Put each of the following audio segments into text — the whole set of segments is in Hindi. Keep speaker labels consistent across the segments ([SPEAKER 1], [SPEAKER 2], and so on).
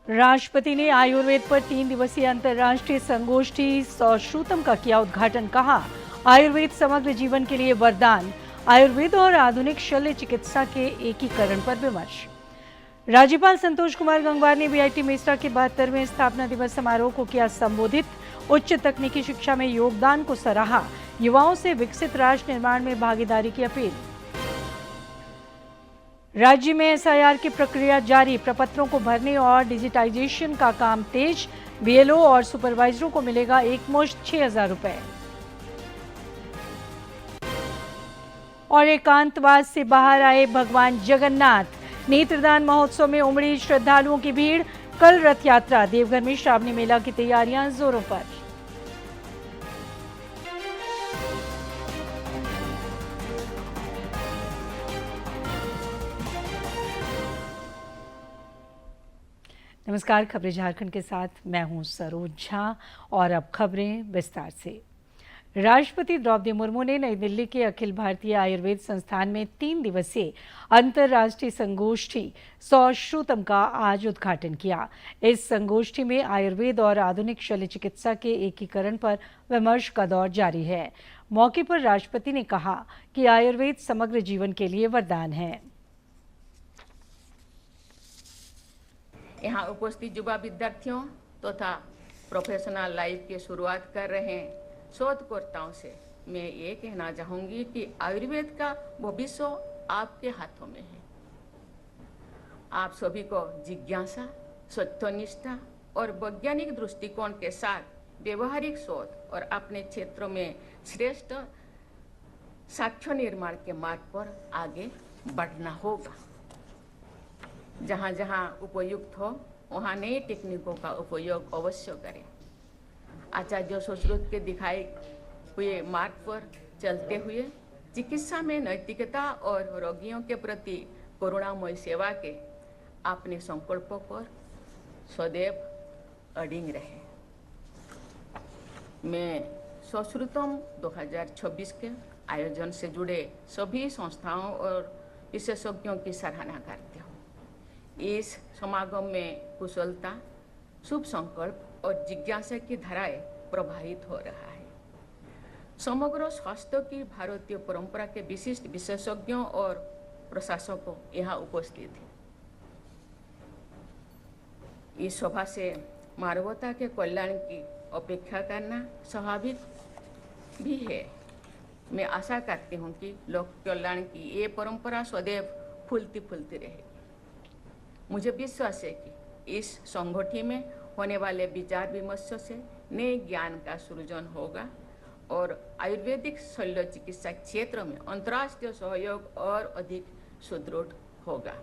[SPEAKER 1] राष्ट्रपति ने आयुर्वेद पर 3 दिवसीय अंतर्राष्ट्रीय संगोष्ठी सौश्रुतम का किया उद्घाटन। कहा, आयुर्वेद समग्र जीवन के लिए वरदान। आयुर्वेद और आधुनिक शल्य चिकित्सा के एकीकरण पर विमर्श। राज्यपाल संतोष कुमार गंगवार ने बीआईटी मेसरा के 72वें स्थापना दिवस समारोह को किया संबोधित। उच्च तकनीकी शिक्षा में योगदान को सराहा। युवाओं से विकसित राष्ट्र निर्माण में भागीदारी की अपील। राज्य में एसआईआर की प्रक्रिया जारी। प्रपत्रों को भरने और डिजिटाइजेशन का काम तेज। बीएलओ और सुपरवाइजरों को मिलेगा एकमुश्त 6,000 रुपए। और एकांतवास से बाहर आए भगवान जगन्नाथ। नेत्रदान महोत्सव में उमड़ी श्रद्धालुओं की भीड़। कल रथ यात्रा। देवघर में श्रावणी मेला की तैयारियां जोरों पर। नमस्कार, खबरें झारखंड के साथ मैं हूं सरोज झा और अब खबरें विस्तार से। राष्ट्रपति द्रौपदी मुर्मू ने नई दिल्ली के अखिल भारतीय आयुर्वेद संस्थान में 3 दिवसीय अंतर्राष्ट्रीय संगोष्ठी सौश्रुतम का आज उद्घाटन किया। इस संगोष्ठी में आयुर्वेद और आधुनिक शल्य चिकित्सा के एकीकरण पर विमर्श का दौर जारी है। मौके पर राष्ट्रपति ने कहा कि आयुर्वेद समग्र जीवन के लिए वरदान है।
[SPEAKER 2] यहाँ उपस्थित युवा विद्यार्थियों तथा प्रोफेशनल लाइफ की शुरुआत कर रहे शोधकर्ताओं से मैं ये कहना चाहूँगी कि आयुर्वेद का भविष्य आपके हाथों में है। आप सभी को जिज्ञासा, सत्यनिष्ठा और वैज्ञानिक दृष्टिकोण के साथ व्यवहारिक शोध और अपने क्षेत्रों में श्रेष्ठ साक्ष्य निर्माण के मार्ग पर आगे बढ़ना होगा। जहाँ जहाँ उपयुक्त हो वहाँ नई टेक्निकों का उपयोग अवश्य करें। आचार्य सुश्रुत के दिखाए हुए मार्ग पर चलते हुए चिकित्सा में नैतिकता और रोगियों के प्रति करुणामय सेवा के अपने संकल्पों पर सदैव अडिग रहे। मैं सुश्रुतम 2026 के आयोजन से जुड़े सभी संस्थाओं और विशेषज्ञों की सराहना करती हूँ। इस समागम में कुशलता, शुभ संकल्प और जिज्ञासा की धाराएं प्रवाहित हो रहा है। समग्र स्वास्थ्य की भारतीय परंपरा के विशिष्ट विशेषज्ञों और प्रशासकों यहाँ उपस्थित हैं। इस सभा से मानवता के कल्याण की अपेक्षा करना स्वाभाविक भी है। मैं आशा करती हूँ कि लोक कल्याण की ये परंपरा सदैव फूलती फूलती रहेगी। मुझे विश्वास है कि इस संगोष्ठी में होने वाले विचार विमर्श से नए ज्ञान का सृजन होगा और आयुर्वेदिक शल्य चिकित्सा क्षेत्र में अंतर्राष्ट्रीय सहयोग और अधिक सुदृढ़ होगा।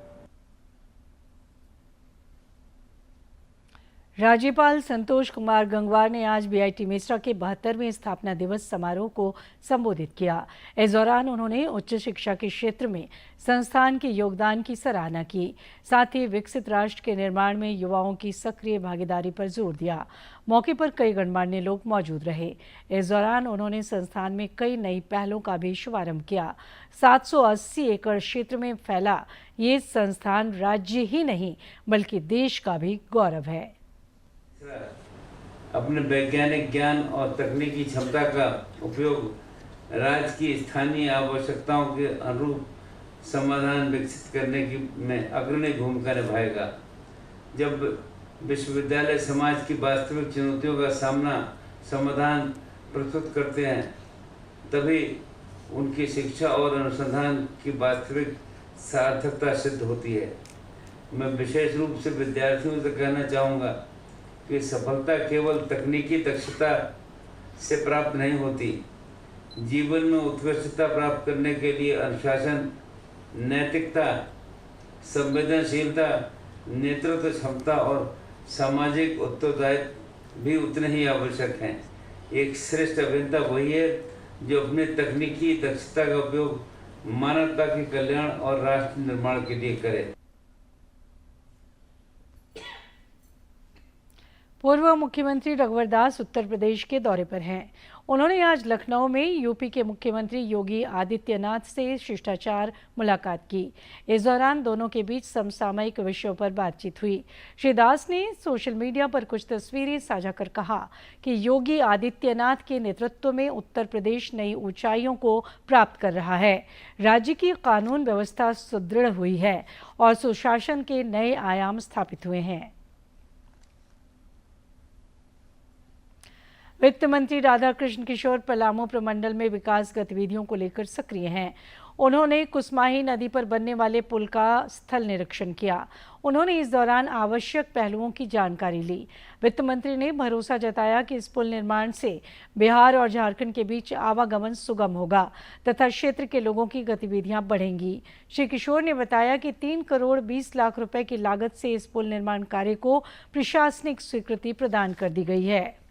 [SPEAKER 1] राज्यपाल संतोष कुमार गंगवार ने आज बीआईटी मेसरा के 72वें स्थापना दिवस समारोह को संबोधित किया। इस दौरान उन्होंने उच्च शिक्षा के क्षेत्र में संस्थान के योगदान की सराहना की। साथ ही विकसित राष्ट्र के निर्माण में युवाओं की सक्रिय भागीदारी पर जोर दिया। मौके पर कई गणमान्य लोग मौजूद रहे। इस दौरान उन्होंने संस्थान में कई नई पहलों का भी शुभारंभ किया। 780 एकड़ क्षेत्र में फैला ये संस्थान राज्य ही नहीं बल्कि देश का भी गौरव है।
[SPEAKER 3] अपने वैज्ञानिक ज्ञान और तकनीकी क्षमता का उपयोग राज्य की स्थानीय आवश्यकताओं के अनुरूप समाधान विकसित करने की में अग्रणी भूमिका निभाएगा। जब विश्वविद्यालय समाज की वास्तविक चुनौतियों का समाधान प्रस्तुत करते हैं, तभी उनकी शिक्षा और अनुसंधान की वास्तविक सार्थकता सिद्ध होती है। मैं विशेष रूप से विद्यार्थियों से कहना चाहूँगा कि सफलता केवल तकनीकी दक्षता से प्राप्त नहीं होती। जीवन में उत्कृष्टता प्राप्त करने के लिए अनुशासन, नैतिकता, संवेदनशीलता, नेतृत्व क्षमता और सामाजिक उत्तरदायित्व भी उतने ही आवश्यक हैं। एक श्रेष्ठ अभियंता वही है जो अपने तकनीकी दक्षता का उपयोग मानवता के कल्याण और राष्ट्र निर्माण के लिए करे।
[SPEAKER 1] पूर्व मुख्यमंत्री रघुवर दास उत्तर प्रदेश के दौरे पर हैं। उन्होंने आज लखनऊ में यूपी के मुख्यमंत्री योगी आदित्यनाथ से शिष्टाचार मुलाकात की। इस दौरान दोनों के बीच समसामयिक विषयों पर बातचीत हुई। श्री दास ने सोशल मीडिया पर कुछ तस्वीरें साझा कर कहा कि योगी आदित्यनाथ के नेतृत्व में उत्तर प्रदेश नई ऊंचाइयों को प्राप्त कर रहा है। राज्य की कानून व्यवस्था सुदृढ़ हुई है और सुशासन के नए आयाम स्थापित हुए हैं। वित्त मंत्री राधाकृष्ण किशोर पलामू प्रमंडल में विकास गतिविधियों को लेकर सक्रिय हैं। उन्होंने कुसमाही नदी पर बनने वाले पुल का स्थल निरीक्षण किया। उन्होंने इस दौरान आवश्यक पहलुओं की जानकारी ली। वित्त मंत्री ने भरोसा जताया कि इस पुल निर्माण से बिहार और झारखंड के बीच आवागमन सुगम होगा तथा क्षेत्र के लोगों की गतिविधियां बढ़ेंगी। श्री किशोर ने बताया कि 3 करोड़ 20 लाख रुपए की लागत से इस पुल निर्माण कार्य को प्रशासनिक स्वीकृति प्रदान कर दी गई है।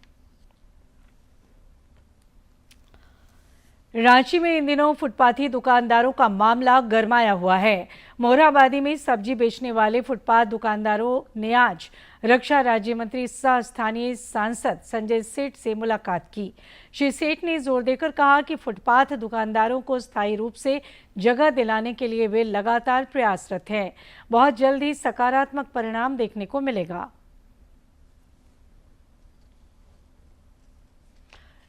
[SPEAKER 1] रांची में इन दिनों फुटपाथी दुकानदारों का मामला गरमाया हुआ है। मोरहाबादी में सब्जी बेचने वाले फुटपाथ दुकानदारों ने आज रक्षा राज्य मंत्री सह स्थानीय सांसद संजय सेठ से मुलाकात की। श्री सेठ ने जोर देकर कहा कि फुटपाथ दुकानदारों को स्थायी रूप से जगह दिलाने के लिए वे लगातार प्रयासरत हैं। बहुत जल्द ही सकारात्मक परिणाम देखने को मिलेगा।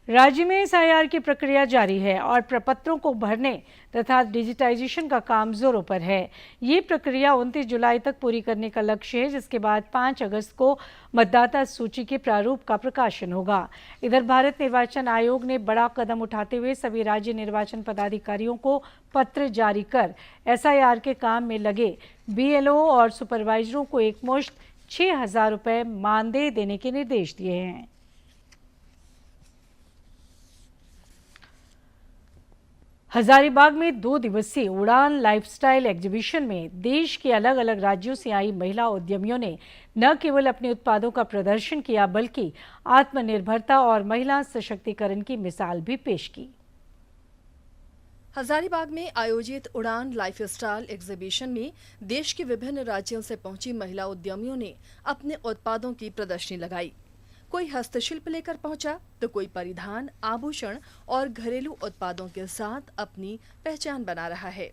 [SPEAKER 1] राज्य में एसआईआर की प्रक्रिया जारी है और प्रपत्रों को भरने तथा डिजिटाइजेशन का काम जोरों पर है। ये प्रक्रिया 29 जुलाई तक पूरी करने का लक्ष्य है, जिसके बाद 5 अगस्त को मतदाता सूची के प्रारूप का प्रकाशन होगा। इधर भारत निर्वाचन आयोग ने बड़ा कदम उठाते हुए सभी राज्य निर्वाचन पदाधिकारियों को पत्र जारी कर एसआईआर के काम में लगे बीएलओ और सुपरवाइजरों को एकमुश्त 6,000 रुपये मानदेय देने के निर्देश दिए हैं। हजारीबाग में 2 दिवसीय उड़ान लाइफस्टाइल एग्जीबिशन में देश के अलग अलग राज्यों से आई महिला उद्यमियों ने न केवल अपने उत्पादों का प्रदर्शन किया बल्कि आत्मनिर्भरता और महिला सशक्तिकरण की मिसाल भी पेश की।
[SPEAKER 4] हजारीबाग में आयोजित उड़ान लाइफस्टाइल एग्जीबिशन में देश के विभिन्न राज्यों से पहुंची महिला उद्यमियों ने अपने उत्पादों की प्रदर्शनी लगाई। कोई हस्तशिल्प लेकर पहुंचा तो कोई परिधान, आभूषण और घरेलू उत्पादों के साथ अपनी पहचान बना रहा है।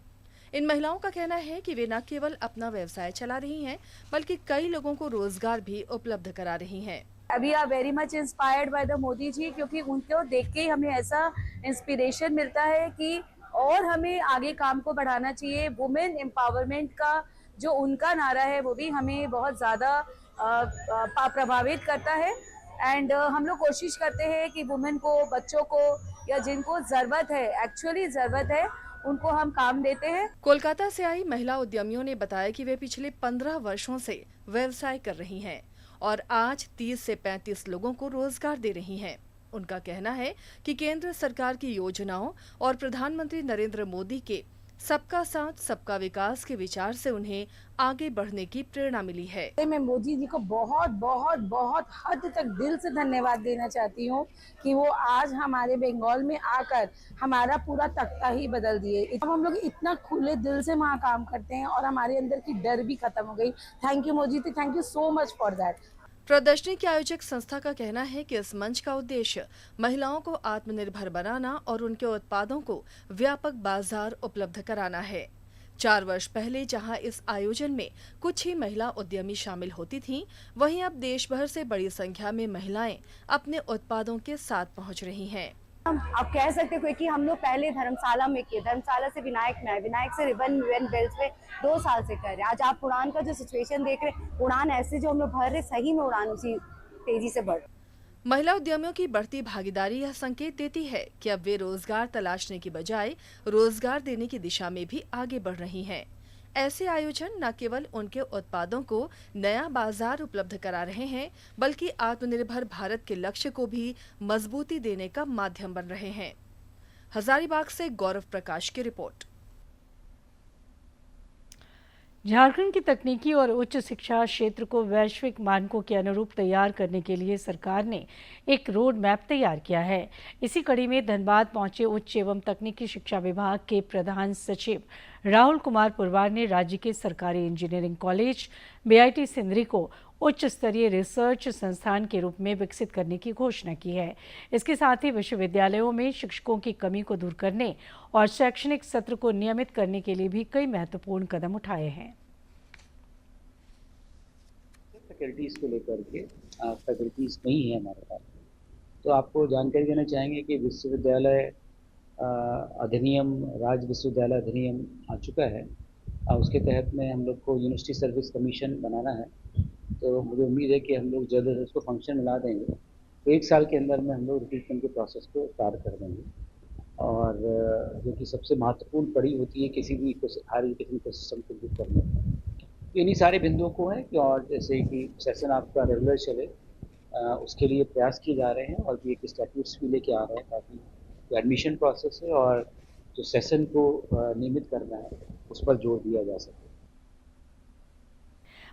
[SPEAKER 4] इन महिलाओं का कहना है कि वे न केवल अपना व्यवसाय चला रही हैं, बल्कि कई लोगों को रोजगार भी उपलब्ध करा रही हैं।
[SPEAKER 5] अभी are very much inspired by the Modi ji, क्योंकि उनको देख के हमें ऐसा इंस्पिरेशन मिलता है कि और हमें आगे काम को बढ़ाना चाहिए। वुमेन एम्पावरमेंट का जो उनका नारा है वो भी हमें बहुत ज़्यादा प्रभावित करता है। एंड हम लोग कोशिश करते हैं कि वुमेन को, बच्चों को या जिनको ज़रूरत है, एक्चुअली ज़रूरत है, उनको हम काम देते हैं।
[SPEAKER 4] कोलकाता से आई महिला उद्यमियों ने बताया कि वे पिछले 15 वर्षों से व्यवसाय कर रही हैं और आज 30 से 35 लोगों को रोजगार दे रही हैं। उनका कहना है कि केंद्र सरकार की योजनाओं और प्रधानमंत्री नरेंद्र मोदी के सबका साथ सबका विकास के विचार से उन्हें आगे बढ़ने की प्रेरणा मिली है।
[SPEAKER 5] मैं मोदी जी को बहुत बहुत बहुत हद तक दिल से धन्यवाद देना चाहती हूँ कि वो आज हमारे बंगाल में आकर हमारा पूरा तख्ता ही बदल दिए। अब हम लोग इतना खुले दिल से वहाँ काम करते हैं और हमारे अंदर की डर भी खत्म हो गई। Thank you Modi ji, thank you so much for that.
[SPEAKER 4] प्रदर्शनी के आयोजक संस्था का कहना है कि इस मंच का उद्देश्य महिलाओं को आत्मनिर्भर बनाना और उनके उत्पादों को व्यापक बाजार उपलब्ध कराना है। 4 वर्ष पहले जहां इस आयोजन में कुछ ही महिला उद्यमी शामिल होती थीं, वहीं अब देश भर से बड़ी संख्या में महिलाएं अपने उत्पादों के साथ पहुंच रही हैं।
[SPEAKER 5] आप कह सकते हो कि हम लोग पहले धर्मशाला में किए, धर्मशाला से विनायक में आए, विनायक से रिबन बेल्ट पे 2 साल से कर रहे हैं। आज आप उड़ान का जो सिचुएशन देख रहे हैं, उड़ान ऐसे जो हम लोग भर रहे, सही में उड़ान उसी तेजी से बढ़।
[SPEAKER 4] महिला उद्यमियों की बढ़ती भागीदारी यह संकेत देती है कि अब वे रोजगार तलाशने की बजाय रोजगार देने की दिशा में भी आगे बढ़ रही हैं। ऐसे आयोजन न केवल उनके उत्पादों को नया बाजार उपलब्ध करा रहे हैं, बल्कि आत्मनिर्भर भारत के लक्ष्य को भी मजबूती देने का माध्यम बन रहे हैं। हजारीबाग से गौरव प्रकाश की रिपोर्ट।
[SPEAKER 1] झारखंड की तकनीकी और उच्च शिक्षा क्षेत्र को वैश्विक मानकों के अनुरूप तैयार करने के लिए सरकार ने एक रोड मैप तैयार किया है। इसी कड़ी में धनबाद पहुंचे उच्च एवं तकनीकी शिक्षा विभाग के प्रधान सचिव राहुल कुमार पुरवार ने राज्य के सरकारी इंजीनियरिंग कॉलेज बीआईटी सिंदरी को उच्च स्तरीय रिसर्च संस्थान के रूप में विकसित करने की घोषणा की है। इसके साथ ही विश्वविद्यालयों में शिक्षकों की कमी को दूर करने और शैक्षणिक सत्र को नियमित करने के लिए भी कई महत्वपूर्ण कदम उठाए हैं।
[SPEAKER 6] फैकल्टीज़ को लेकर के फैकल्टीज़ नहीं है हमारे पास, तो आपको जानकारी देना चाहेंगे कि विश्वविद्यालय अधिनियम, राज्य विश्वविद्यालय अधिनियम आ चुका है। उसके तहत में हम लोग को यूनिवर्सिटी सर्विस कमीशन बनाना है, तो मुझे उम्मीद है कि हम लोग जल्द से उसको फंक्शन में ला देंगे। तो 1 साल के अंदर में हम लोग रिक्रूटमेंट के प्रोसेस को स्टार्ट कर देंगे। और जो कि सबसे महत्वपूर्ण कड़ी होती है किसी भी हायर एजुकेशन को सिस्टम को बुक करने में, तो इन्हीं सारे बिंदुओं को है कि और जैसे कि सेशन आपका रेगुलर चले, उसके लिए प्रयास किए जा रहे हैं और भी एक स्टैट्यूट्स भी लेके आ रहे हैं ताकि जो एडमिशन प्रोसेस है और जो सेशन को नियमित करना है उस पर जोर दिया जा सके।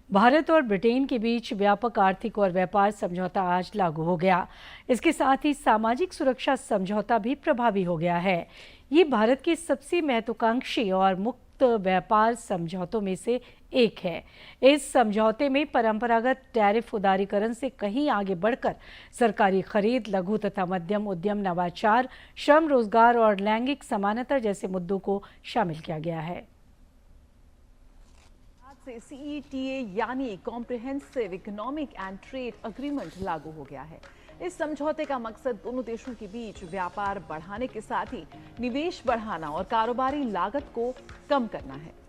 [SPEAKER 1] भारत और ब्रिटेन के बीच व्यापक आर्थिक और व्यापार समझौता आज लागू हो गया। इसके साथ ही सामाजिक सुरक्षा समझौता भी प्रभावी हो गया है। ये भारत के सबसे महत्वाकांक्षी और मुक्त व्यापार समझौतों में से एक है। इस समझौते में परंपरागत टैरिफ उदारीकरण से कहीं आगे बढ़कर सरकारी खरीद, लघु तथा मध्यम उद्यम, नवाचार, श्रम, रोजगार और लैंगिक समानता जैसे मुद्दों को शामिल किया गया है।
[SPEAKER 7] से CETA यानी comprehensive economic and trade agreement लागू हो गया है। इस समझौते का मकसद दोनों देशों के बीच व्यापार बढ़ाने के साथ ही निवेश बढ़ाना और कारोबारी लागत को कम करना है।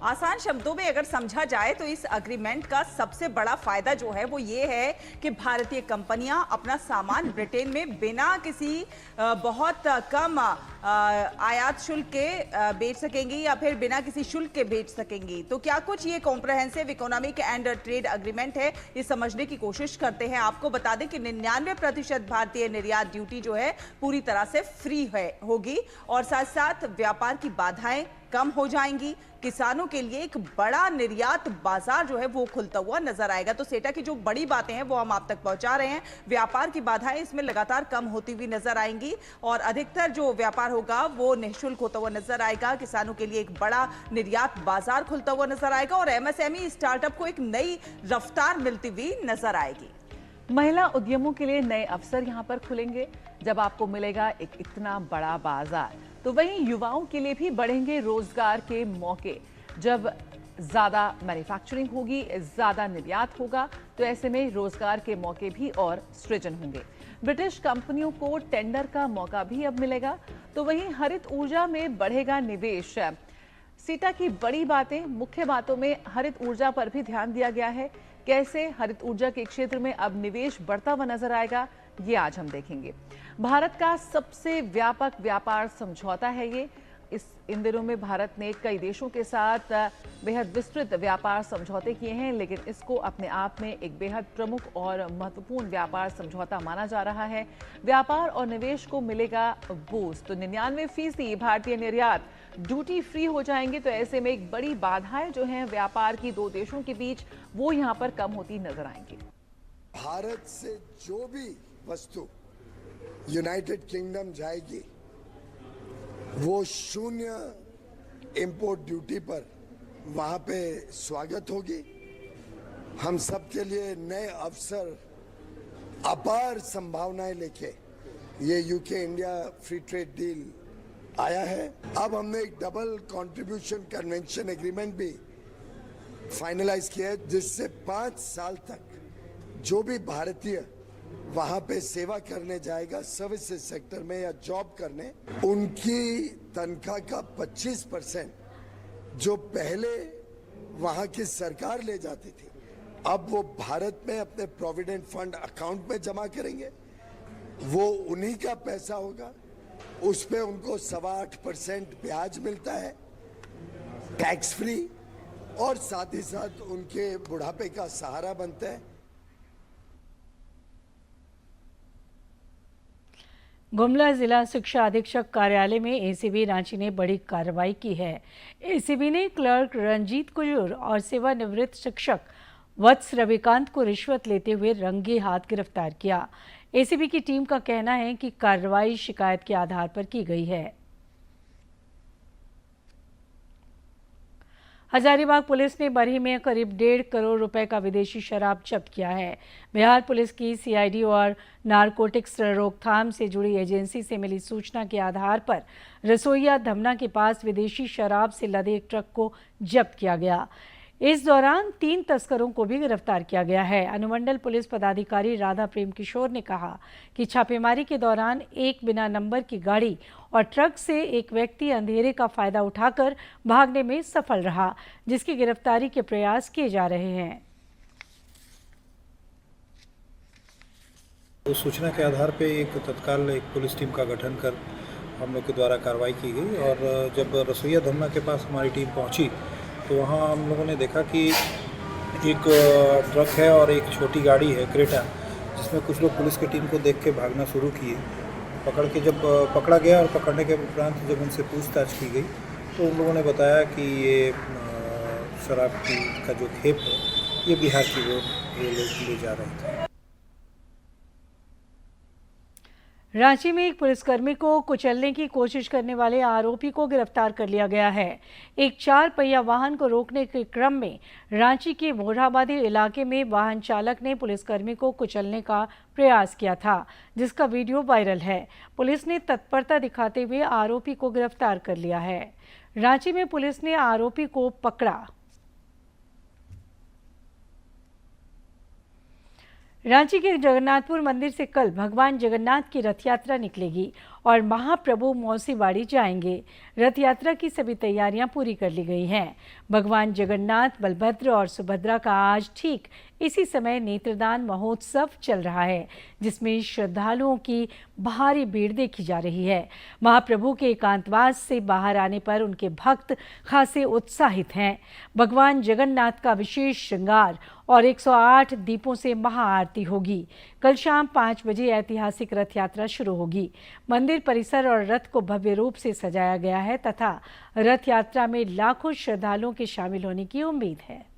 [SPEAKER 8] आसान शब्दों में अगर समझा जाए तो इस एग्रीमेंट का सबसे बड़ा फायदा जो है वो ये है कि भारतीय कंपनियां अपना सामान ब्रिटेन में बिना किसी बहुत कम आयात शुल्क के बेच सकेंगी या फिर बिना किसी शुल्क के बेच सकेंगी। तो क्या कुछ ये comprehensive economic and trade agreement है, ये समझने की कोशिश करते हैं। आपको बता दें कि 99% भारतीय निर्यात ड्यूटी जो है पूरी तरह से फ्री होगी और साथ साथ व्यापार की बाधाएं कम हो जाएंगी। किसानों के लिए एक बड़ा निर्यात बाजार जो है वो खुलता हुआ नजर आएगा। तो सेटा की जो बड़ी बातें हैं वो हम आप तक पहुंचा रहे हैं। व्यापार की बाधाएं इसमें लगातार कम होती हुई नजर आएंगी और अधिकतर जो व्यापार होगा वो निःशुल्क होता हुआ नजर आएगा। किसानों के लिए एक बड़ा निर्यात बाजार खुलता हुआ नजर आएगा और MSME स्टार्टअप को एक नई रफ्तार मिलती हुई नजर आएगी।
[SPEAKER 7] महिला उद्यमों के लिए नए अवसर यहां पर खुलेंगे जब आपको मिलेगा एक इतना बड़ा बाजार। तो वहीं युवाओं के लिए भी बढ़ेंगे रोजगार के मौके। जब ज्यादा मैन्युफैक्चरिंग होगी, ज्यादा निर्यात होगा, तो ऐसे में रोजगार के मौके भी और सृजन होंगे। ब्रिटिश कंपनियों को टेंडर का मौका भी अब मिलेगा। तो वहीं हरित ऊर्जा में बढ़ेगा निवेश। सीटा की बड़ी बातें, मुख्य बातों में हरित ऊर्जा पर भी ध्यान दिया गया है। कैसे हरित ऊर्जा के क्षेत्र में अब निवेश बढ़ता हुआ नजर आएगा, ये आज हम देखेंगे। भारत का सबसे व्यापक व्यापार समझौता है ये। इन दिनों में भारत ने कई देशों के साथ बेहद विस्तृत व्यापार समझौते किए हैं, लेकिन इसको अपने आप में एक बेहद प्रमुख और महत्वपूर्ण व्यापार समझौता माना जा रहा है। व्यापार और निवेश को मिलेगा बूस्ट। तो 99% भारतीय निर्यात ड्यूटी फ्री हो जाएंगे। तो ऐसे में एक बड़ी बाधाएं जो हैं व्यापार की दो देशों के बीच, वो यहाँ पर कम होती नजर आएंगी।
[SPEAKER 9] भारत से जो भी वस्तु यूनाइटेड किंगडम जाएगी वो 0 इंपोर्ट ड्यूटी पर वहां पे स्वागत होगी। हम सब के लिए नए अवसर, अपार संभावनाएं लेके ये UK India free trade deal आया है। अब हमने एक डबल कंट्रीब्यूशन कन्वेंशन एग्रीमेंट भी फाइनलाइज किया है, जिससे 5 साल तक जो भी भारतीय वहां पे सेवा करने जाएगा सर्विसेज सेक्टर में या जॉब करने, उनकी तनख्वाह का 25% जो पहले वहां की सरकार ले जाती थी, अब वो भारत में अपने प्रोविडेंट फंड अकाउंट में जमा करेंगे। वो उन्हीं का पैसा होगा, उस पे उनको 8.25% ब्याज मिलता है, टैक्स फ्री, और साथ ही साथ उनके बुढ़ापे का सहारा बनता है।
[SPEAKER 1] गुमला जिला शिक्षा अधीक्षक कार्यालय में ACB रांची ने बड़ी कार्रवाई की है। ACB ने क्लर्क रंजीत कुजूर और सेवानिवृत्त शिक्षक वत्स रविकांत को रिश्वत लेते हुए रंगे हाथ गिरफ्तार किया। ACB की टीम का कहना है कि कार्रवाई शिकायत के आधार पर की गई है। हजारीबाग पुलिस ने बरही में करीब 1.5 करोड़ रुपए का विदेशी शराब जब्त किया है। बिहार पुलिस की सीआईडी और नारकोटिक्स रोकथाम से जुड़ी एजेंसी से मिली सूचना के आधार पर रसोईया धमना के पास विदेशी शराब से लदे एक ट्रक को जब्त किया गया। इस दौरान 3 तस्करों को भी गिरफ्तार किया गया है। अनुमंडल पुलिस पदाधिकारी राधा प्रेम किशोर ने कहा कि छापेमारी के दौरान एक बिना नंबर की गाड़ी और ट्रक से एक व्यक्ति अंधेरे का फायदा उठाकर भागने में सफल रहा, जिसकी गिरफ्तारी के प्रयास किए जा रहे हैं।
[SPEAKER 10] उस सूचना के आधार पे एक तत्काल एक पुलिस टीम का गठन कर हम लोग के द्वारा कार्रवाई की गई और जब रसोईया धमना के पास हमारी टीम पहुंची तो वहाँ हम लोगों ने देखा कि एक ट्रक है और एक छोटी गाड़ी है क्रेटा, जिसमें कुछ लोग पुलिस की टीम को देख के भागना शुरू किए। जब पकड़ा गया और पकड़ने के उपरांत जब उनसे पूछताछ की गई तो उन लोगों ने बताया कि ये शराब का जो खेप है ये बिहार की ओर ये लोग ले जा रहे थे।
[SPEAKER 1] रांची में एक पुलिसकर्मी को कुचलने की कोशिश करने वाले आरोपी को गिरफ्तार कर लिया गया है। एक 4 पहिया वाहन को रोकने के क्रम में रांची के मोरहाबादी इलाके में वाहन चालक ने पुलिसकर्मी को कुचलने का प्रयास किया था, जिसका वीडियो वायरल है। पुलिस ने तत्परता दिखाते हुए आरोपी को गिरफ्तार कर लिया है। रांची में पुलिस ने आरोपी को पकड़ा। रांची के जगन्नाथपुर मंदिर से कल भगवान जगन्नाथ की रथ यात्रा निकलेगी और महाप्रभु मौसीबाड़ी जाएंगे। रथ यात्रा की सभी तैयारियां पूरी कर ली गई हैं। भगवान जगन्नाथ, बलभद्र और सुभद्रा का आज ठीक इसी समय नेत्रदान महोत्सव चल रहा है, जिसमें श्रद्धालुओं की भारी भीड़ देखी जा रही है। महाप्रभु के एकांतवास से बाहर आने पर उनके भक्त खासे उत्साहित हैं। भगवान जगन्नाथ का विशेष श्रृंगार और 108 दीपों से महाआरती होगी। कल शाम 5 बजे ऐतिहासिक रथ यात्रा शुरू होगी। मंदिर परिसर और रथ को भव्य रूप से सजाया गया है तथा रथ यात्रा में लाखों श्रद्धालुओं के शामिल होने की उम्मीद है।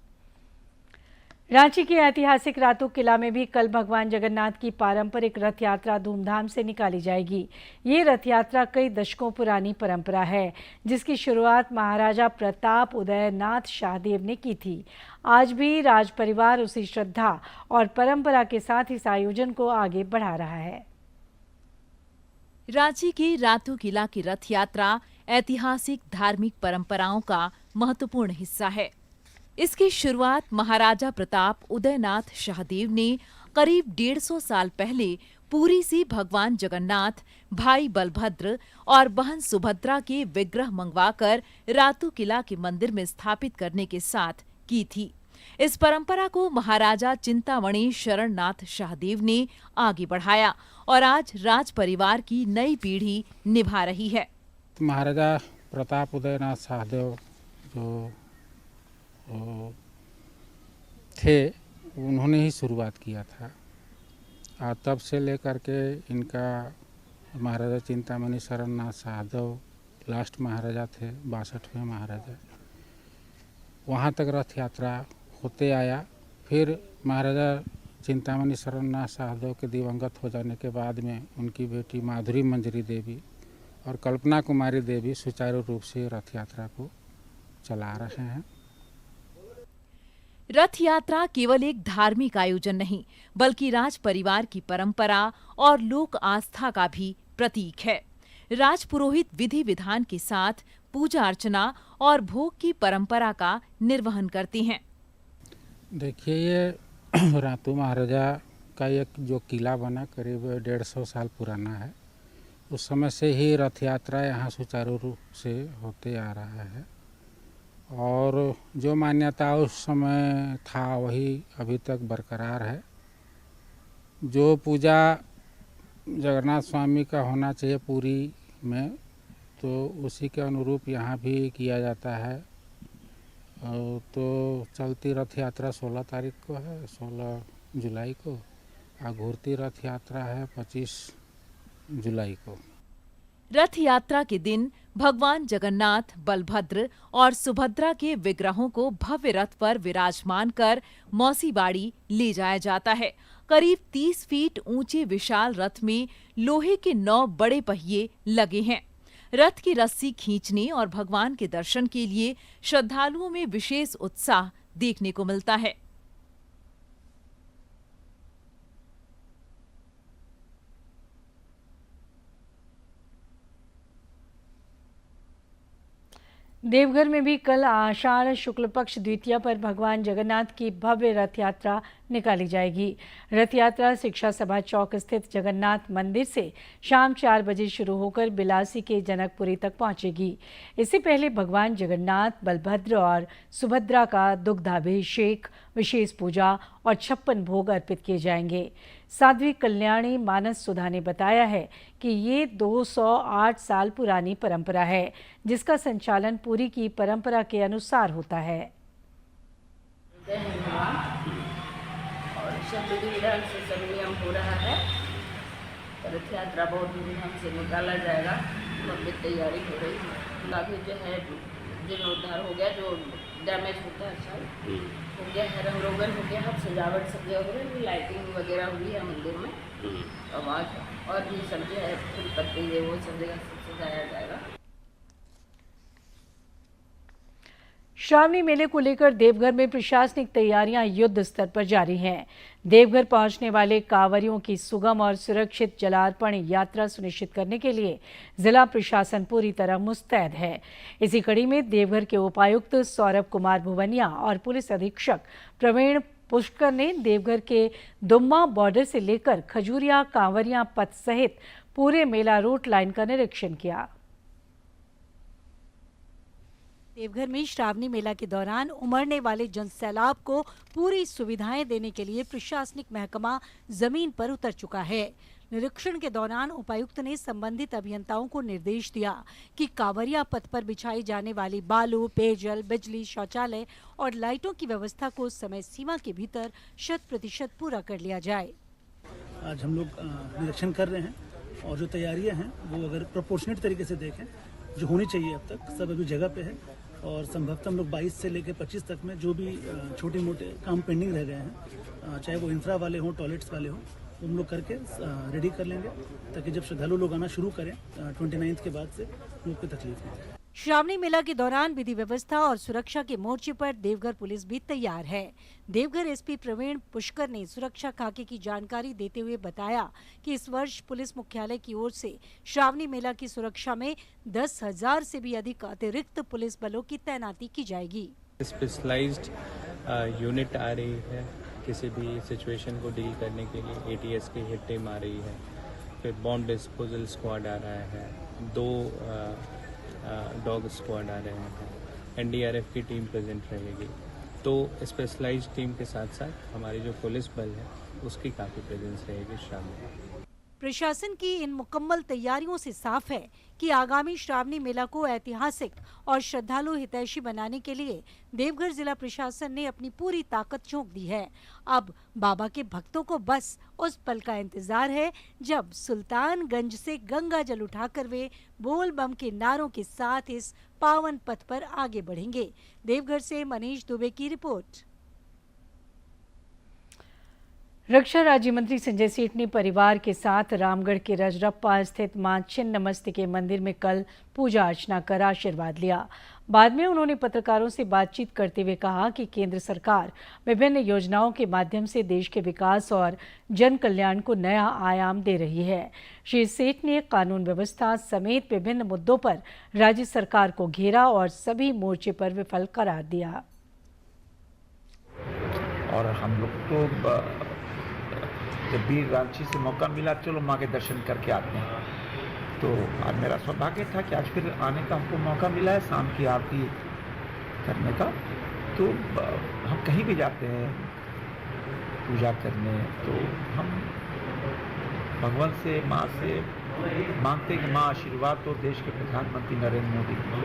[SPEAKER 1] रांची के ऐतिहासिक रातू किला में भी कल भगवान जगन्नाथ की पारंपरिक रथ यात्रा धूमधाम से निकाली जाएगी। ये रथ यात्रा कई दशकों पुरानी परंपरा है, जिसकी शुरुआत महाराजा प्रताप उदयनाथ शाहदेव ने की थी। आज भी राज परिवार उसी श्रद्धा और परंपरा के साथ इस आयोजन को आगे बढ़ा रहा है।
[SPEAKER 11] रांची के रातू किला की रथ यात्रा ऐतिहासिक धार्मिक परंपराओं का महत्वपूर्ण हिस्सा है। इसकी शुरुआत महाराजा प्रताप उदयनाथ शाहदेव ने करीब 150 साल पहले पुरी से भगवान जगन्नाथ, भाई बलभद्र और बहन सुभद्रा के विग्रह मंगवाकर रातू किला के मंदिर में स्थापित करने के साथ की थी। इस परंपरा को महाराजा चिंतामणि शरणनाथ शाहदेव ने आगे बढ़ाया और आज राज परिवार की नई पीढ़ी निभा रही है।
[SPEAKER 12] महाराजा प्रताप उदयनाथ शाहदेव जो थे, उन्होंने ही शुरुआत किया था और तब से लेकर के इनका महाराजा चिंतामणि शरणनाथ शाहदेव लास्ट महाराजा थे, 62वें महाराजा, वहाँ तक रथ यात्रा होते आया। फिर महाराजा चिंतामणि शरणनाथ शाहदेव के दिवंगत हो जाने के बाद में उनकी बेटी माधुरी मंजरी देवी और कल्पना कुमारी देवी सुचारू रूप से रथ यात्रा को चला रहे हैं।
[SPEAKER 11] रथ यात्रा केवल एक धार्मिक आयोजन नहीं, बल्कि राज परिवार की परंपरा और लोक आस्था का भी प्रतीक है। राज पुरोहित विधि विधान के साथ पूजा अर्चना और भोग की परंपरा का निर्वहन करते हैं।
[SPEAKER 12] देखिए, ये रातू महाराजा का एक जो किला बना करीब 150 साल पुराना है, उस समय से ही रथ यात्रा यहाँ सुचारू रूप से होते आ रहा है और जो मान्यता उस समय था वही अभी तक बरकरार है। जो पूजा जगन्नाथ स्वामी का होना चाहिए पुरी में, तो उसी के अनुरूप यहाँ भी किया जाता है। तो चलती रथ यात्रा 16 तारीख को है, 16 जुलाई को, और घूरती रथ यात्रा है 25 जुलाई को।
[SPEAKER 11] रथ यात्रा के दिन भगवान जगन्नाथ, बलभद्र और सुभद्रा के विग्रहों को भव्य रथ पर विराजमान कर मौसीबाड़ी ले जाया जाता है। करीब 30 फीट ऊंचे विशाल रथ में लोहे के 9 बड़े पहिए लगे हैं। रथ की रस्सी खींचने और भगवान के दर्शन के लिए श्रद्धालुओं में विशेष उत्साह देखने को मिलता है।
[SPEAKER 1] देवघर में भी कल आषाढ़ शुक्ल पक्ष द्वितीया पर भगवान जगन्नाथ की भव्य रथ यात्रा निकाली जाएगी। रथ यात्रा शिक्षा सभा चौक स्थित जगन्नाथ मंदिर से शाम 4 बजे शुरू होकर बिलासी के जनकपुरी तक पहुंचेगी। इससे पहले भगवान जगन्नाथ, बलभद्र और सुभद्रा का दुग्धाभिषेक, विशेष पूजा और 56 भोग अर्पित किए जाएंगे। साध्वी कल्याणी मानस सुधा ने बताया है कि ये 208 साल पुरानी परंपरा है, जिसका संचालन पुरी की परंपरा के अनुसार होता है।
[SPEAKER 2] और सब विधि विधान से सब नियम हो रहा है। रथ यात्रा बहुत धूमधाम से निकाला जाएगा। भव्य तैयारी हो रही है। काफी जो है जीर्णोद्धार हो गया, जो डैमेज होता है सब हो गया है, रंग रोगन हो गया, अब सजावट सब जगह हो रही है, लाइटिंग वगैरह हुई है मंदिर में। अब आज और भी सब जो है फूल पत्ते ये वो सब जगह सजाया जाएगा।
[SPEAKER 1] श्रावणी मेले को लेकर देवघर में प्रशासनिक तैयारियां युद्ध स्तर पर जारी हैं। देवघर पहुंचने वाले कांवरियों की सुगम और सुरक्षित जलार्पण यात्रा सुनिश्चित करने के लिए जिला प्रशासन पूरी तरह मुस्तैद है। इसी कड़ी में देवघर के उपायुक्त सौरभ कुमार भुवनिया और पुलिस अधीक्षक प्रवीण पुष्कर ने देवघर के दुम्मा बॉर्डर से लेकर खजूरिया कांवरिया पथ सहित पूरे मेला रूट लाइन का निरीक्षण किया। देवघर में श्रावणी मेला के दौरान उमड़ने वाले जनसैलाब को पूरी सुविधाएं देने के लिए प्रशासनिक महकमा जमीन पर उतर चुका है। निरीक्षण के दौरान उपायुक्त ने संबंधित अभियंताओं को निर्देश दिया कि कांवरिया पथ पर बिछाई जाने वाली बालू, पेयजल, बिजली, शौचालय और लाइटों की व्यवस्था को समय सीमा के भीतर 100% पूरा कर लिया जाए।
[SPEAKER 13] आज हम लोग निरीक्षण कर रहे हैं और जो तैयारियां हैं वो अगर प्रोपोर्शनेट तरीके से देखें, जो होनी चाहिए अब तक सब अभी जगह पे है। और संभवतः हम लोग 22 से लेकर 25 तक में जो भी छोटे मोटे काम पेंडिंग रह गए हैं, चाहे वो इंफ्रा वाले हों, टॉयलेट्स वाले हों, हम लोग करके रेडी कर लेंगे, ताकि जब श्रद्धालु लोग आना शुरू करें 29 के बाद से लोग को तकलीफ नहीं हो।
[SPEAKER 1] श्रावणी मेला के दौरान विधि व्यवस्था और सुरक्षा के मोर्चे पर देवघर पुलिस भी तैयार है। देवघर एसपी प्रवीण पुष्कर ने सुरक्षा खाके की जानकारी देते हुए बताया कि इस वर्ष पुलिस मुख्यालय की ओर से श्रावणी मेला की सुरक्षा में 10,000 से भी अधिक अतिरिक्त पुलिस बलों की तैनाती की जाएगी।
[SPEAKER 14] स्पेशलाइज्ड यूनिट आ रही है, किसी भी सिचुएशन को डील करने के लिए ATS की हिट टीम आ रही है, फिर बॉम्ब डिस्पोजल स्क्वाड आ रहा है, 2 डॉग स्क्वाड आ रहे हैं, NDRF की टीम प्रेजेंट रहेगी। तो स्पेशलाइज्ड टीम के साथ साथ हमारी जो पुलिस बल है उसकी काफ़ी प्रेजेंस रहेगी शामिल।
[SPEAKER 1] प्रशासन की इन मुकम्मल तैयारियों से साफ है कि आगामी श्रावणी मेला को ऐतिहासिक और श्रद्धालु हितैषी बनाने के लिए देवघर जिला प्रशासन ने अपनी पूरी ताकत झोंक दी है। अब बाबा के भक्तों को बस उस पल का इंतजार है जब सुल्तानगंज से गंगा जल उठाकर वे बोल बम के नारों के साथ इस पावन पथ पर आगे बढ़ेंगे। देवघर से मनीष दुबे की रिपोर्ट। रक्षा राज्य मंत्री संजय सेठ ने परिवार के साथ रामगढ़ के रजरप्पा स्थित मां छिन्नमस्तिके मंदिर में कल पूजा अर्चना कर आशीर्वाद लिया। बाद में उन्होंने पत्रकारों से बातचीत करते हुए कहा कि केंद्र सरकार विभिन्न योजनाओं के माध्यम से देश के विकास और जन कल्याण को नया आयाम दे रही है। श्री सेठ ने कानून व्यवस्था समेत विभिन्न मुद्दों पर राज्य सरकार को घेरा और सभी मोर्चे पर विफल करार दिया।
[SPEAKER 15] और हम लोग तो जब भी रांची से मौका मिला चलो माँ के दर्शन करके आते हैं, तो आज मेरा सौभाग्य था कि आज फिर आने का हमको मौका मिला है शाम की आरती करने का। तो हम कहीं भी जाते हैं पूजा करने, तो हम भगवान से माँ से मांगते हैं कि माँ आशीर्वाद तो देश के प्रधानमंत्री नरेंद्र मोदी को,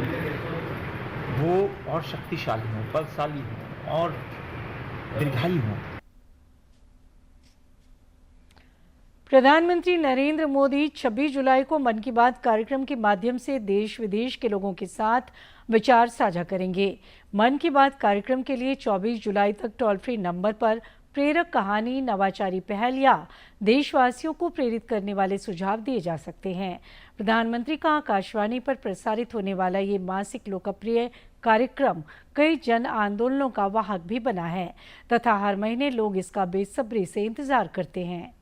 [SPEAKER 15] वो और शक्तिशाली हों, बलशाली हों और दीर्घायु हों।
[SPEAKER 1] प्रधानमंत्री नरेंद्र मोदी 26 जुलाई को मन की बात कार्यक्रम के माध्यम से देश विदेश के लोगों के साथ विचार साझा करेंगे। मन की बात कार्यक्रम के लिए 24 जुलाई तक टोल फ्री नंबर पर प्रेरक कहानी, नवाचारी पहल या देशवासियों को प्रेरित करने वाले सुझाव दिए जा सकते हैं। प्रधानमंत्री का आकाशवाणी पर प्रसारित होने वाला ये मासिक लोकप्रिय कार्यक्रम कई जन आंदोलनों का वाहक भी बना है तथा हर महीने लोग इसका बेसब्री से इंतजार करते हैं।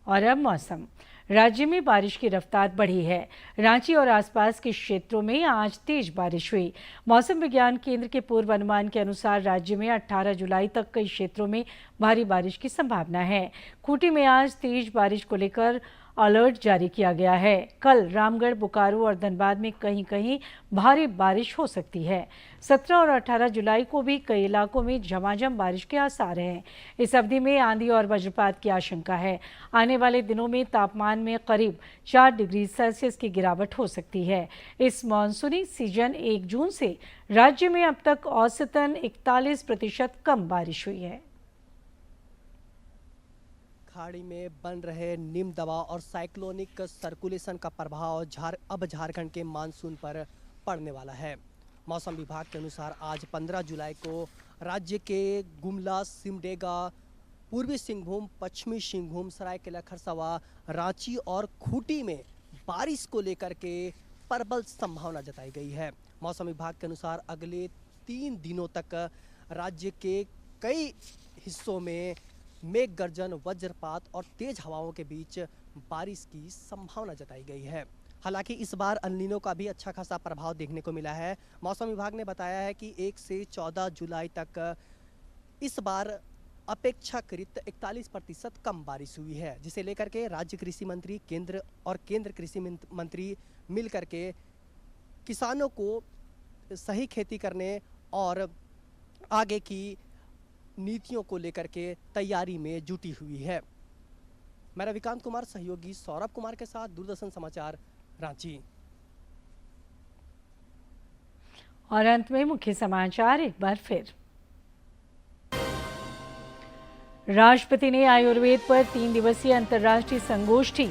[SPEAKER 1] और अब मौसम। राज्य में बारिश की रफ्तार बढ़ी है। रांची और आसपास के क्षेत्रों में आज तेज बारिश हुई। मौसम विज्ञान केंद्र के पूर्वानुमान के अनुसार राज्य में 18 जुलाई तक कई क्षेत्रों में भारी बारिश की संभावना है। खूंटी में आज तेज बारिश को लेकर अलर्ट जारी किया गया है। कल रामगढ़, बोकारो और धनबाद में कहीं कहीं भारी बारिश हो सकती है। 17 और 18 जुलाई को भी कई इलाकों में झमाझम बारिश के आसार हैं। इस अवधि में आंधी और वज्रपात की आशंका है। आने वाले दिनों में तापमान में करीब 4 डिग्री सेल्सियस की गिरावट हो सकती है। इस मॉनसूनी सीजन 1 जून से राज्य में अब तक औसतन 41% कम बारिश हुई है।
[SPEAKER 16] खाड़ी में बन रहे निम्न दबाव और साइक्लोनिक सर्कुलेशन का प्रभाव अब झारखंड के मानसून पर पड़ने वाला है। मौसम विभाग के अनुसार आज 15 जुलाई को राज्य के गुमला, सिमडेगा, पूर्वी सिंहभूम, पश्चिमी सिंहभूम, सरायकेला खरसावा, रांची और खूंटी में बारिश को लेकर के प्रबल संभावना जताई गई है। मौसम विभाग के अनुसार अगले 3 दिनों तक राज्य के कई हिस्सों में मेघ गर्जन, वज्रपात और तेज हवाओं के बीच बारिश की संभावना जताई गई है। हालांकि इस बार अल नीनो का भी अच्छा खासा प्रभाव देखने को मिला है। मौसम विभाग ने बताया है कि 1 से 14 जुलाई तक इस बार अपेक्षाकृत 41% कम बारिश हुई है, जिसे लेकर के राज्य कृषि मंत्री केंद्र कृषि मंत्री मिल करके किसानों को सही खेती करने और आगे की नीतियों को लेकर के तैयारी में जुटी हुई है। मैं रविकांत कुमार, सहयोगी सौरभ कुमार के साथ, दूरदर्शन समाचार, रांची।
[SPEAKER 1] और अंत में मुख्य समाचार एक बार फिर। राष्ट्रपति ने आयुर्वेद पर 3 दिवसीय अंतर्राष्ट्रीय संगोष्ठी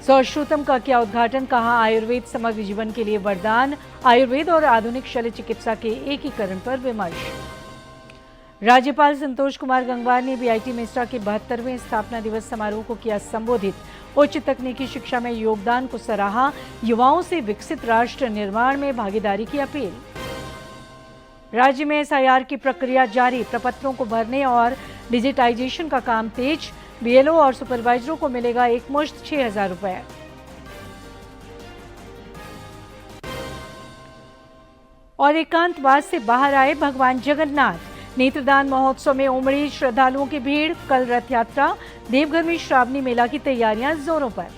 [SPEAKER 1] सौश्रुतम का किया उद्घाटन। कहा, आयुर्वेद समग्र जीवन के लिए वरदान। आयुर्वेद और आधुनिक शल्य चिकित्सा के एकीकरण पर विमर्श। राज्यपाल संतोष कुमार गंगवार ने बीआईटी मेस्ट्रा के 72वें स्थापना दिवस समारोह को किया संबोधित। उच्च तकनीकी शिक्षा में योगदान को सराहा। युवाओं से विकसित राष्ट्र निर्माण में भागीदारी की अपील। राज्य में एसआईआर की प्रक्रिया जारी। प्रपत्रों को भरने और डिजिटाइजेशन का काम तेज। बीएलओ और सुपरवाइजरों को मिलेगा एकमुश्त 6,000 रुपए। और एकांतवास से बाहर आए भगवान जगन्नाथ। नेत्रदान महोत्सव में उमड़ी श्रद्धालुओं की भीड़। कल रथ यात्रा। देवघर में श्रावणी मेला की तैयारियां जोरों पर।